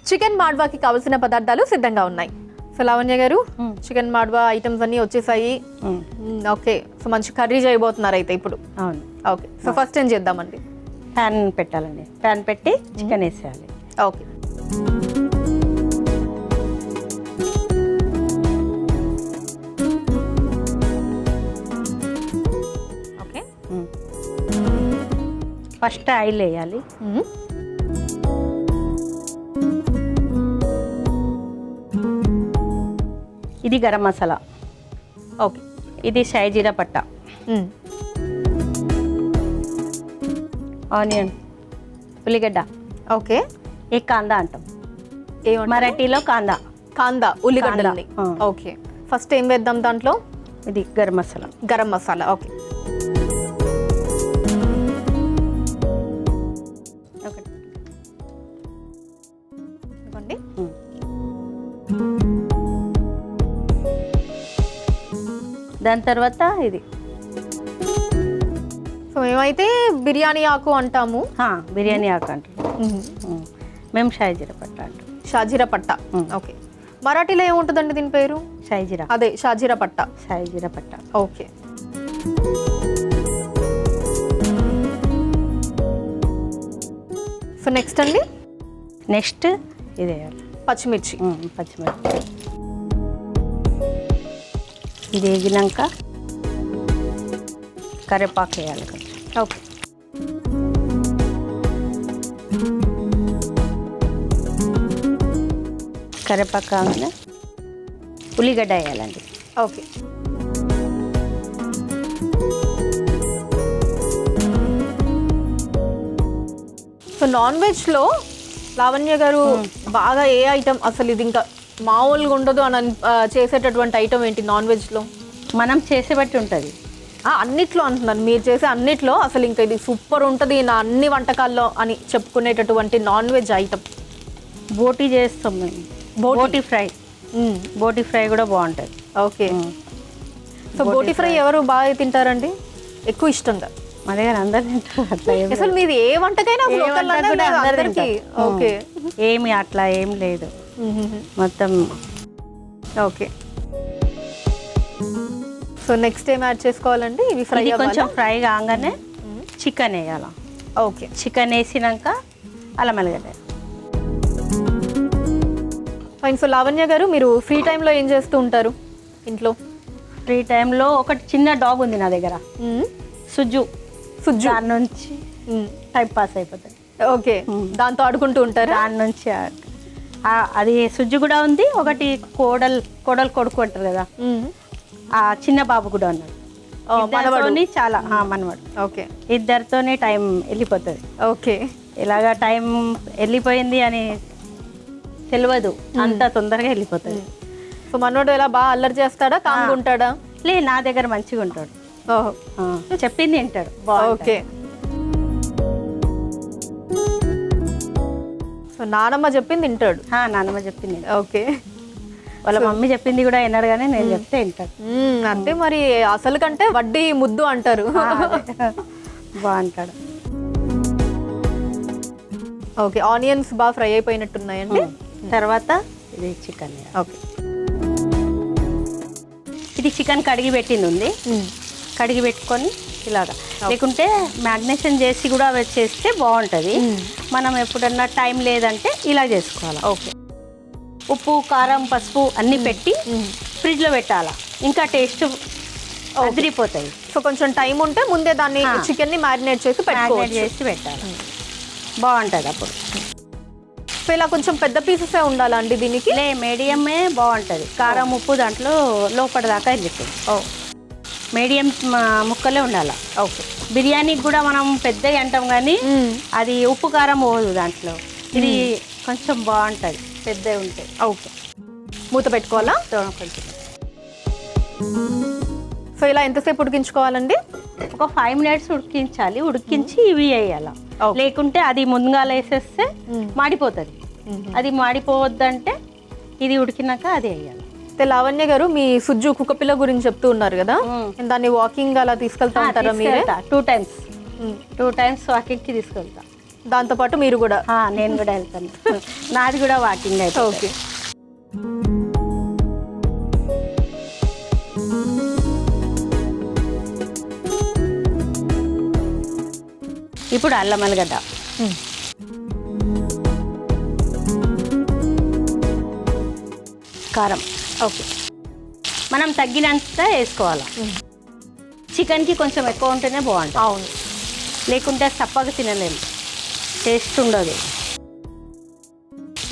Chicken మాడ్వాకి కావాల్సిన పదార్థాలు సిద్ధంగా ఉన్నాయి. సో లావణ్య గారు, చికెన్ మాడ్వా ఐటమ్స్ అన్ని వచ్చేసాయి. ఓకే, సో మంచి కర్రీ చేయబోతున్నారు అయితే ఇప్పుడు. అవును. ఓకే, సో ఫస్ట్ ఏం చేద్దామండి? ప్యాన్ పెట్టాలండి. ప్యాన్ పెట్టి చికెన్ వేసేయాలి. ఓకే. ఓకే, ఫస్ట్ ఆయిల్ వేయాలి. ఇది గరం మసాలా. ఓకే. ఇది షాజీరా పట్ట, ఆనియన్, ఉల్లిగడ్డ. ఓకే. ఈ కాందా అంటాం, ఏమంటారు? మరాఠీలో కాందా. కాందా, ఉల్లిగడ్డల్ని. ఓకే. ఫస్ట్ ఏం వేద్దాం దాంట్లో? ఇది గరం మసాలా. గరం మసాలా. ఓకే. ఒకటి ఇవ్వండి. దాని తర్వాత ఇది సో మేమైతే బిర్యానీ ఆకు అంటాము. బిర్యానీ ఆకు అంటాం. మేము షాజీరా పట్ట అంటాం. షాజీరా పట్ట. ఓకే. మరాఠీలో ఏముంటుందండి దీని పేరు? షాజీరా. అదే షాజీరా పట్ట. షాజీరా పట్ట. ఓకే. సో నెక్స్ట్ అండి? నెక్స్ట్ ఇది వేయాలి, పచ్చిమిర్చి. పచ్చిమిర్చి. ఇది వేగినాక కరివేపాకు వేయాలి కొంచెం. ఓకే. కరివేపాకు కాగానే ఉల్లిగడ్డ వేయాలండి. ఓకే. సో నాన్ వెజ్లో లావణ్య గారు బాగా ఏ ఐటమ్ అసలు ఇది ఇంకా మామూలుగా ఉండదు అని చేసేటటువంటి ఐటమ్ ఏంటి నాన్ వెజ్లో? మనం చేసే బట్టి ఉంటుంది. అన్నిట్లో అంటున్నాను, మీరు చేసే అన్నిట్లో అసలు ఇంకా ఇది సూపర్ ఉంటుంది నా అన్ని వంటకాల్లో అని చెప్పుకునేటటువంటి నాన్ వెజ్ ఐటమ్? బోటీ చేస్తాం మేము. బోటీ ఫ్రై. బోటీ ఫ్రై కూడా బాగుంటుంది. ఓకే. సో బోటీ ఫ్రై ఎవరు బాగా తింటారండి ఎక్కువ ఇష్టంగా? మా దగ్గర అందరు తింటారు. అట్లా అసలు మీది ఏ వంటకైనా అందరికీ? ఓకే. ఏమి అట్లా ఏం లేదు మొత్తం. ఓకే. సో నెక్స్ట్ ఏం యాడ్ చేసుకోవాలండి? ఇవి ఫ్రై కొంచెం ఫ్రై కాగానే చికెన్ వేయాలి. ఓకే. చికెన్ వేసినాక అల్లం ఎల్లిగడ్డ. ఫైన్. సో లావణ్య గారు, మీరు ఫ్రీ టైంలో ఏం చేస్తూ ఉంటారు ఇంట్లో? ఫ్రీ టైంలో ఒకటి చిన్న డాగ్ ఉంది నా దగ్గర, సుజ్జు. దాని నుంచి టైం పాస్ అయిపోతుంది. ఓకే. దాంతో ఆడుకుంటూ ఉంటారు? దాని నుంచి అది సుజ్జు కూడా ఉంది. ఒకటి కోడలు కొడుకు అంటారు కదా, ఆ చిన్న బాబు కూడా ఉన్నాడు. మనవాడు చాలా మనవాడు. ఓకే. ఇద్దరితోనే టైం వెళ్ళిపోతుంది. ఓకే. ఇలాగా టైం వెళ్ళిపోయింది అని తెలియదు, అంత తొందరగా వెళ్ళిపోతుంది. సో మనోడు ఎలా బాగా అల్లరి చేస్తాడా, కామ్గా ఉంటాడా? నా దగ్గర మంచిగా ఉంటాడు. ఓహో. చెప్పింది వింటాడు. ఓకే. సో నానమ్మ చెప్పింది వింటాడు? నానమ్మ చెప్పింది. ఓకే. వాళ్ళ మమ్మీ చెప్పింది కూడా విన్నాడు, కానీ నేను చెప్తే వింటాడు. అంతే మరి, అసలు కంటే వడ్డీ ముద్దు అంటారు. బాగుంటాడు. ఓకే. ఆనియన్స్ బాగా ఫ్రై అయిపోయినట్టున్నాయండి. తర్వాత ఇది చికెన్. ఓకే. ఇది చికెన్ కడిగి పెట్టింది ఉంది. కడిగి పెట్టుకొని ఇలాగా, లేకుంటే మ్యాగ్నేషన్ చేసి కూడా చేస్తే బాగుంటుంది. మనం ఎప్పుడన్నా టైం లేదంటే ఇలా చేసుకోవాలి. ఓకే. ఉప్పు, కారం, పసుపు అన్నీ పెట్టి ఫ్రిడ్జ్లో పెట్టాలా, ఇంకా టేస్ట్ అదిరిపోతాయి. సో కొంచెం టైం ఉంటే ముందే దాన్ని చికెన్ని మ్యారినేట్ చేసి పెట్టాలి, బాగుంటుంది అప్పుడు. సో ఇలా కొంచెం పెద్ద పీసెసే ఉండాలా అండి దీనికి? మీడియమే బాగుంటుంది. కారం, ఉప్పు దాంట్లో లోపల దాకా వెళ్ళిపోతుంది. మీడియం ముక్కలే ఉండాలి. ఓకే. బిర్యానీకి కూడా మనం పెద్దగా అంటాం, కానీ అది ఉప్పు కారం పోదు దాంట్లో. ఇది కొంచెం బాగుంటుంది పెద్దగా ఉంటాయి. ఓకే. మూత పెట్టుకోవాలా? కొంచెం. సో ఇలా ఎంతసేపు ఉడికించుకోవాలండి? ఒక 5 minutes ఉడికించాలి. ఉడికించి ఇవి వేయాలి, లేకుంటే అది ముందుగా వేసేస్తే మాడిపోతుంది. అది మాడిపోవద్దంటే ఇది ఉడికినాక అది వేయాలి. లావణ్య గారు, మీ సుజ్జు కుక్కపిల్ల గురించి చెప్తూ ఉన్నారు కదా, దాన్ని వాకింగ్ అలా తీసుకెళ్తా ఉంటారా మీరే? 2 times వాకింగ్కి తీసుకెళ్తా. దాంతోపాటు మీరు కూడా? నేను కూడా వెళ్తాను. నాది కూడా వాకింగ్ అయితే. ఓకే. ఇప్పుడు అల్లం ఎల్లిగడ్డ, కారం. ఓకే. మనం తగ్గినంత వేసుకోవాలి. చికెన్కి కొంచెం ఎక్కువ ఉంటేనే బాగుంటుంది. అవును, లేకుంటే చప్పగా తినలేము, టేస్ట్ ఉండదు.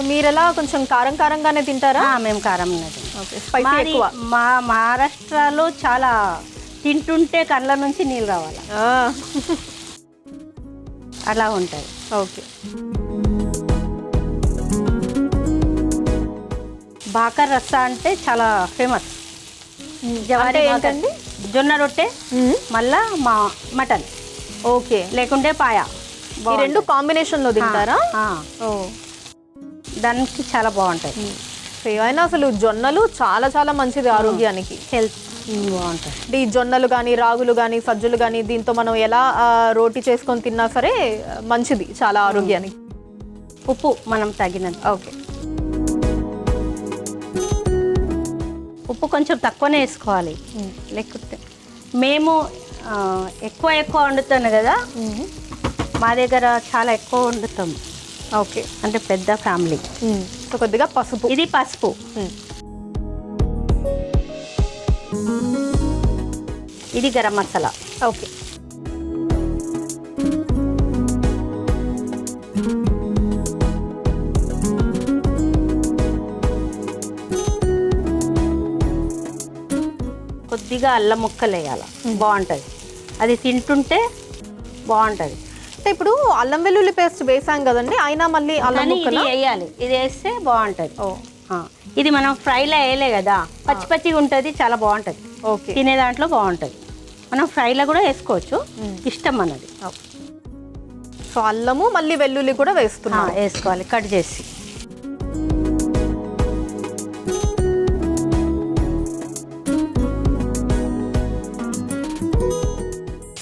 మీరెలా కొంచెం కారం కారంగానే తింటారా? మేము కారంగానే తింటాం. మా మహారాష్ట్రలో చాలా తింటుంటే కళ్ళ నుంచి నీళ్ళు రావాలి, అలా ఉంటుంది. ఓకే. బాకర్ రస్సా అంటే చాలా ఫేమస్. జవారీ ఏంటండి? జొన్న రొట్టె, మళ్ళా మటన్. ఓకే. లేకుంటే పాయ. ఈ రెండు కాంబినేషన్లో తింటారా? దానికి చాలా బాగుంటుంది. ఏమైనా అసలు జొన్నలు చాలా చాలా మంచిది ఆరోగ్యానికి, హెల్త్ బాగుంటుంది. ఈ జొన్నలు కానీ, రాగులు కానీ, సజ్జలు కానీ, దీంతో మనం ఎలా రోటీ చేసుకొని తిన్నా సరే మంచిది చాలా ఆరోగ్యానికి. ఉప్పు మనం తగినంత. ఓకే. ఉప్పు కొంచెం తక్కువనే వేసుకోవాలి. లేకపోతే మేము ఎక్కువ వండుతాను కదా, మా దగ్గర చాలా ఎక్కువ వండుతాం. ఓకే. అంటే పెద్ద ఫ్యామిలీ. సో కొద్దిగా పసుపు. ఇది పసుపు. ఇది గరం మసాలా. ఓకే. కొద్దిగా అల్లం ముక్కలు వేయాలి, బాగుంటుంది. అది తింటుంటే బాగుంటుంది. అంటే ఇప్పుడు అల్లం వెల్లుల్లి పేస్ట్ వేసాం కదండి, అయినా మళ్ళీ అల్లం ముక్కలు వేయాలి. ఇది వేస్తే బాగుంటుంది. ఇది మనం ఫ్రైలో వేయలే కదా, పచ్చి పచ్చిగా ఉంటుంది, చాలా బాగుంటుంది. ఓకే. తినే దాంట్లో బాగుంటుంది. మనం ఫ్రైలో కూడా వేసుకోవచ్చు, ఇష్టం అన్నది. సో అల్లము మళ్ళీ వెల్లుల్లి కూడా వేసుకోవాలి, కట్ చేసి.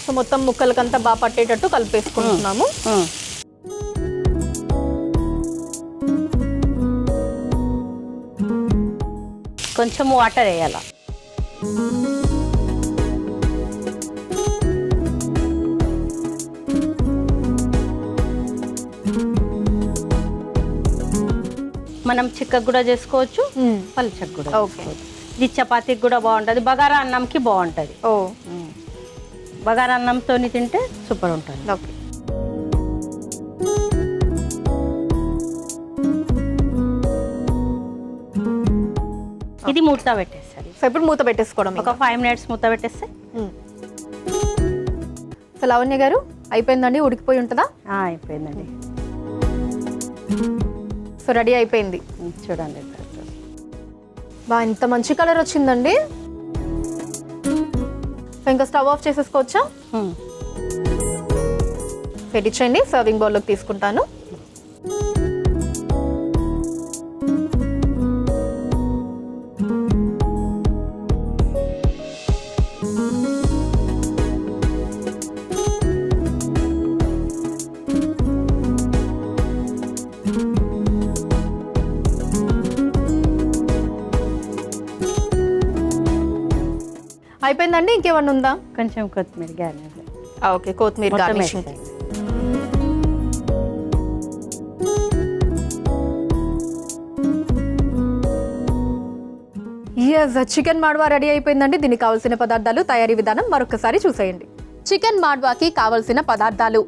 సో మొత్తం ముక్కలకంతా బాగా పట్టేటట్టు కలిపేసుకుంటున్నాము. కొంచెం వాటర్ వేయాల. మనం చిక్కకు కూడా చేసుకోవచ్చు, పలుచకు కూడా. ఓకే. ఇది చపాతీకి కూడా బాగుంటుంది, బగారా అన్నంకి బాగుంటుంది. బగారా అన్నంతో తింటే సూపర్ ఉంటుంది. ఓకే. ఇది మూత పెట్టేస్తారు. సో ఇప్పుడు మూత పెట్టేసుకోవడం, ఒక 5 minutes మూత పెట్టేస్తే. సో లావణ్య గారు, అయిపోయిందండి? ఉడికిపోయి ఉంటుందా? అయిపోయిందండి. సో రెడీ అయిపోయింది. చూడండి, ఎంత మంచి కలర్ వచ్చిందండి. ఇంకా స్టవ్ ఆఫ్ చేసేసుకోవచ్చా? పెట్టించండి, సర్వింగ్ బౌల్లోకి తీసుకుంటాను. అయిపోయిందండి, ఇంకేమన్నా ఉందా? కొంచెం కొత్తిమీర గార్నిష్. ఓకే, కొత్తిమీర గార్నిషింగ్. చికెన్ మాడ్వా రెడీ అయిపోయిందండి. దీనికి కావాల్సిన పదార్థాలు, తయారీ విధానం మరొకసారి చూసేయండి. చికెన్ మాడ్వాకి కావలసిన పదార్థాలు: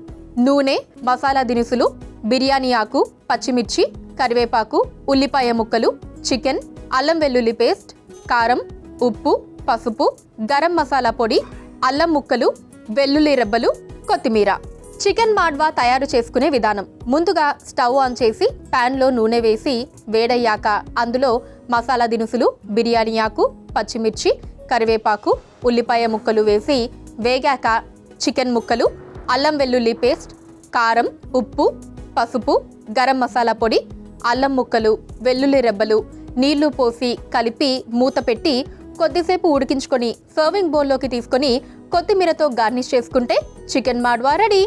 నూనె, మసాలా దినుసులు, బిర్యానీ ఆకు, పచ్చిమిర్చి, కరివేపాకు, ఉల్లిపాయ ముక్కలు, చికెన్, అల్లం వెల్లుల్లి పేస్ట్, కారం, ఉప్పు, పసుపు, గరం మసాలా పొడి, అల్లం ముక్కలు, వెల్లుల్లి రెబ్బలు, కొత్తిమీర. చికెన్ మాడ్వా తయారు చేసుకునే విధానం: ముందుగా స్టవ్ ఆన్ చేసి ప్యాన్లో నూనె వేసి వేడయ్యాక అందులో మసాలా దినుసులు, బిర్యానీ ఆకు, పచ్చిమిర్చి, కరివేపాకు, ఉల్లిపాయ ముక్కలు వేసి వేగాక చికెన్ ముక్కలు, అల్లం వెల్లుల్లి పేస్ట్, కారం, ఉప్పు, పసుపు, గరం మసాలా పొడి, అల్లం ముక్కలు, వెల్లుల్లి రెబ్బలు, నీళ్లు పోసి కలిపి మూత పెట్టి కొద్దిసేపు ఉడికించుకొని సర్వింగ్ బౌల్లోకి తీసుకొని కొత్తిమీరతో గార్నిష్ చేసుకుంటే చికెన్ మాడ్వా రెడీ.